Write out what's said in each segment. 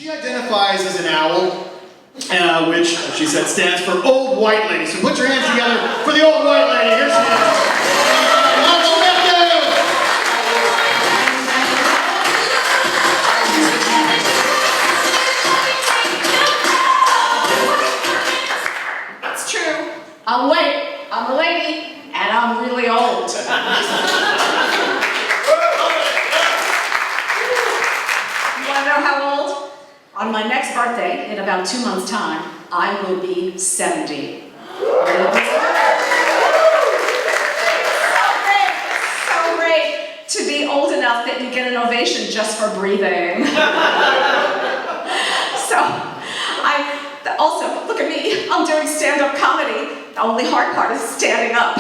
She identifies as an owl, which she said stands for old white lady. So put your hands together for the old white lady. Here she is. It's true. I'm white, I'm a lady, and I'm really old. You want to know how old? On my next birthday, in about 2 months' time, I will be 70. So great to be old enough that you get an ovation just for breathing. Also, look at me, I'm doing stand-up comedy. The only hard part is standing up.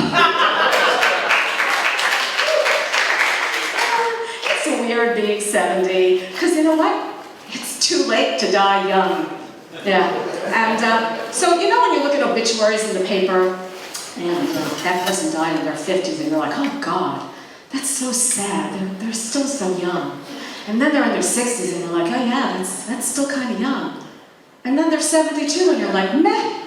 It's weird being 70, because you know what? It's too late to die young. Yeah. And so, you know when you look at obituaries in the paper, and that person died in their 50s, and you're like, oh God, that's so sad. They're still so young. And then they're in their 60s, and you're like, oh yeah, that's still kind of young. And then they're 72, and you're like, meh.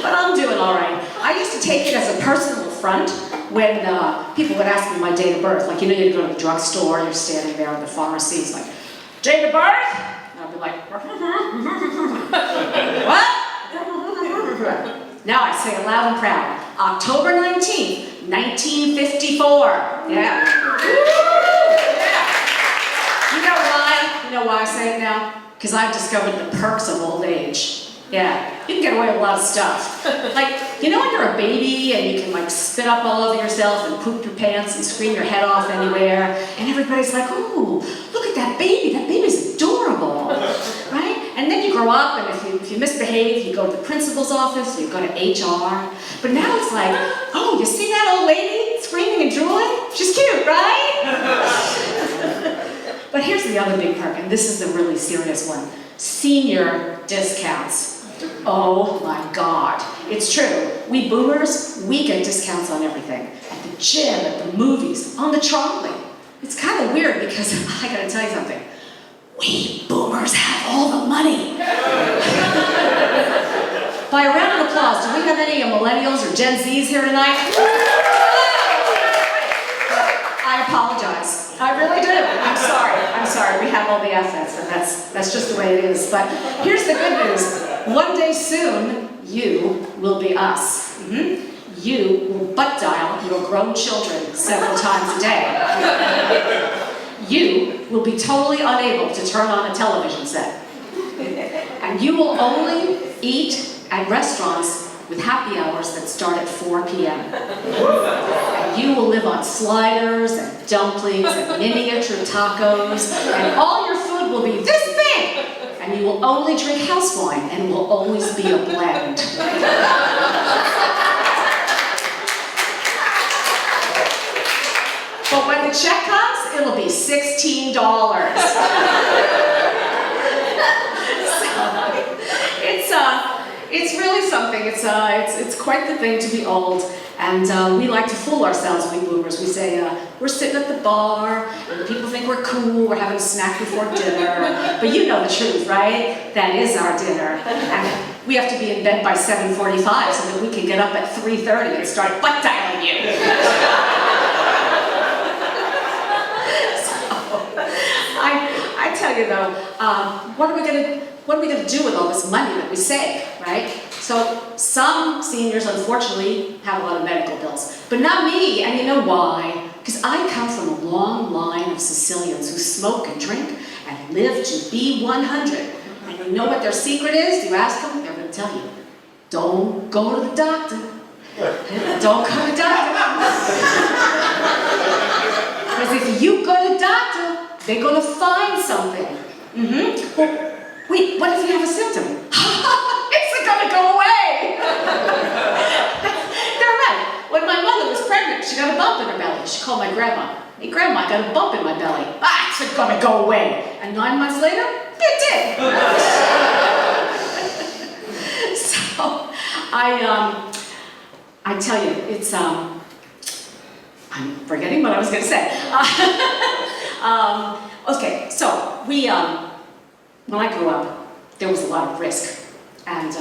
But I'm doing all right. I used to take it as a personal affront when people would ask me my date of birth. Like, you know, you'd go to the drugstore, you're standing there in the pharmacy, it's like, date of birth? And I'd be like, what? Now I say it loud and proud. October 19th, 1954. Yeah. You know why I say it now? Because I've discovered the perks of old age. Yeah, you can get away with a lot of stuff. Like, you know when you're a baby and you can like spit up all over yourself and poop your pants and scream your head off anywhere, and everybody's like, ooh, look at that baby's adorable, right? And then you grow up, and if you misbehave, you go to the principal's office, you go to HR. But now it's like, oh, you see that old lady screaming and drooling? She's cute, right? But here's the other big perk, and this is the really serious one. Senior discounts. Oh my God. It's true. We boomers, we get discounts on everything. At the gym, at the movies, on the trolley. It's kind of weird because, I gotta tell you something, we boomers have all the money. By a round of applause, do we have any millennials or Gen Zs here tonight? I apologize. I really do. I'm sorry. We have all the assets, and that's just the way it is. But here's the good news. One day soon, you will be us. Mm-hmm. You will butt dial your grown children several times a day. You will be totally unable to turn on a television set. And you will only eat at restaurants with happy hours that start at 4 p.m. And you will live on sliders and dumplings and miniature tacos, and all your food will be this big, and you will only drink house wine, and it will always be a blend. But when the check comes, it'll be $16. It's really something. It's quite the thing to be old, and we like to fool ourselves, we boomers. We say we're sitting at the bar, and people think we're cool. We're having a snack before dinner, but you know the truth, right? That is our dinner, and we have to be in bed by 7:45 so that we can get up at 3:30 and start butt dialing you. I tell you though, what are we gonna do with all this money that we save, right? So some seniors, unfortunately, have a lot of medical bills, but not me, and you know why? Because I come from a long line of Sicilians who smoke and drink and live to be 100. And you know what their secret is? You ask them, they're gonna tell you, don't go to the doctor. Don't go to the doctor. Because if you go to the doctor, they're gonna find something. Mm-hmm. Well, wait, what if you have a symptom? It's gonna go away! They're right. When my mother was pregnant, she got a bump in her belly. She called my grandma. Hey, Grandma, I got a bump in my belly. It's gonna go away. And 9 months later, it did. So, I tell you, it's, I'm forgetting what I was gonna say. Okay. when I grew up, there was a lot of risk. And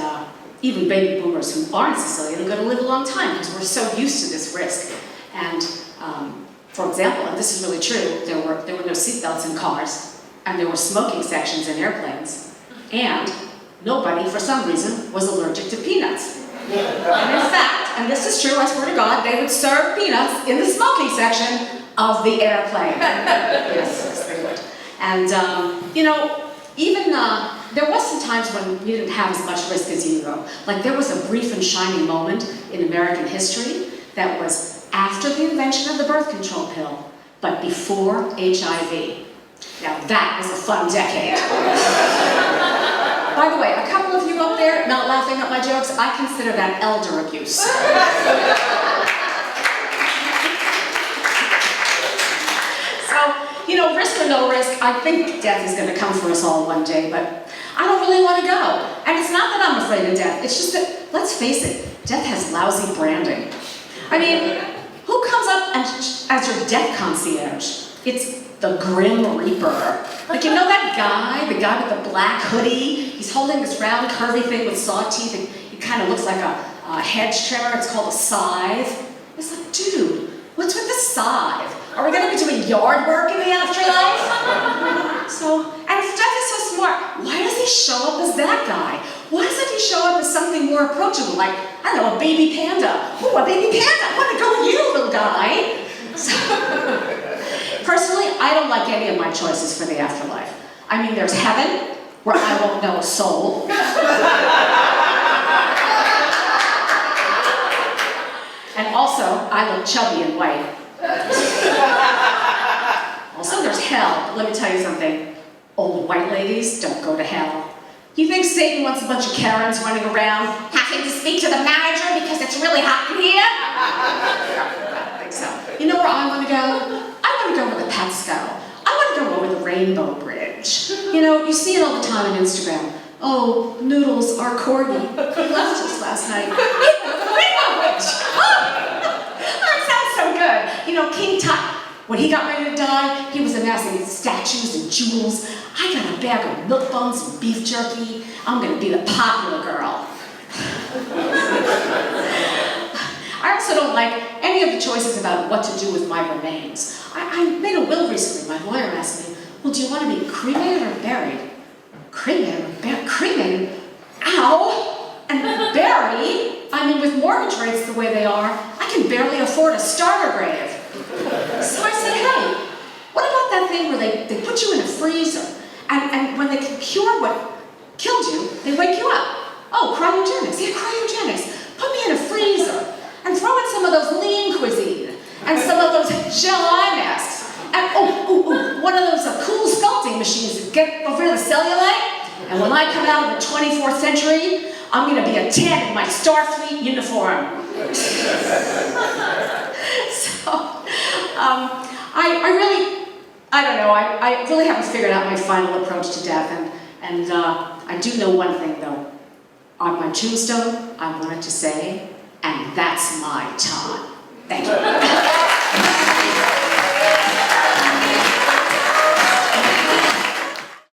even baby boomers who aren't Sicilian are going to live a long time because we're so used to this risk. And for example, and this is really true, there were no seatbelts in cars, and there were smoking sections in airplanes, and nobody, for some reason, was allergic to peanuts. And in fact, and this is true, I swear to God, they would serve peanuts in the smoking section of the airplane. Yes, they would. And, even there was some times when you didn't have as much risk as you know. Like there was a brief and shining moment in American history that was after the invention of the birth control pill, but before HIV. Now that was a fun decade. By the way, a couple of you up there not laughing at my jokes, I consider that elder abuse. So, risk or no risk, I think death is going to come for us all one day, but I don't really want to go. And it's not that I'm afraid of death, it's just that, let's face it, death has lousy branding. I mean, who comes up as your death concierge? It's the Grim Reaper. Like, that guy, the guy with the black hoodie? He's holding this round, curvy thing with saw teeth. It kind of looks like a hedge trimmer. It's called a scythe. It's like, dude, what's with the scythe? Are we going to be doing yard work in the afterlife? And if death is so smart, why does he show up as that guy? Why doesn't he show up as something more approachable, like, I don't know, a baby panda? Ooh, a baby panda! I want to go with you, little guy! Personally, I don't like any of my choices for the afterlife. I mean, there's heaven, where I won't know a soul. And also, I look chubby and white. Also, there's hell. But let me tell you something. Old white ladies don't go to hell. You think Satan wants a bunch of Karens running around having to speak to the manager because it's really hot in here? I don't think so. You know where I want to go? I want to go where the pets go. I want to go over the Rainbow Bridge. You see it all the time on Instagram. Oh, Noodles, our corgi, he left us last night. He went over the Rainbow Bridge. That sounds so good. King Tut, when he got ready to die, he was amassing statues and jewels. I got a bag of milk bones and beef jerky. I'm going to be the popular girl. I also don't like any of the choices about what to do with my remains. I made a will recently. My lawyer asked me, well, do you want to be cremated or buried? Cremated or buried? Cremated? Ow! And buried? I mean, with mortgage rates the way they are, I can barely afford a starter grave. So I said, hey, what about that thing where they put you in a freezer, and when they can cure what killed you, they wake you up? Oh, cryogenics. Yeah, cryogenics. Put me in a freezer and throw in some of those lean cuisine and some of those gel eye masks and one of those cool sculpting machines that get rid of the cellulite. And when I come out of the 24th century, I'm going to be a 10 in my Starfleet uniform. I don't know, I really haven't figured out my final approach to death, and I do know one thing though. On my tombstone, I wanted to say, and that's my time. Thank you.